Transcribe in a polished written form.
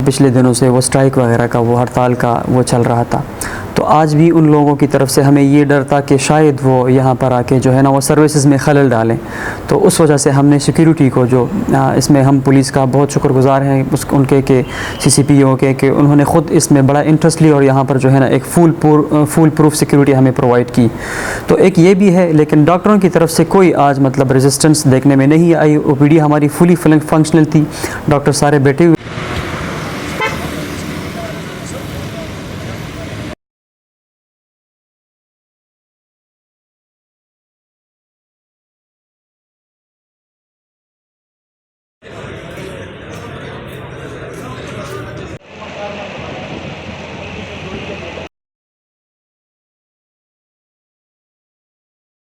पिछले दिनों से वो स्ट्राइक वगैरह का, वो हड़ताल का वो चल रहा था, तो आज भी उन लोगों की तरफ से हमें ये डर था कि शायद वो यहाँ पर आके जो है ना वो सर्विसेज में खलल डालें। तो उस वजह से हमने सिक्योरिटी को जो इसमें हम पुलिस का बहुत शुक्रगुजार हैं उनके के CCPO के कि उन्होंने ख़ुद इसमें बड़ा इंटरेस्ट लिया और यहाँ पर जो है ना एक फुल प्रूफ सिक्योरिटी हमें प्रोवाइड की। तो एक ये भी है, लेकिन डॉक्टरों की तरफ से कोई आज मतलब रेजिस्टेंस देखने में नहीं आई। OPD हमारी फुली फंक्शनल थी, डॉक्टर सारे बैठे हुए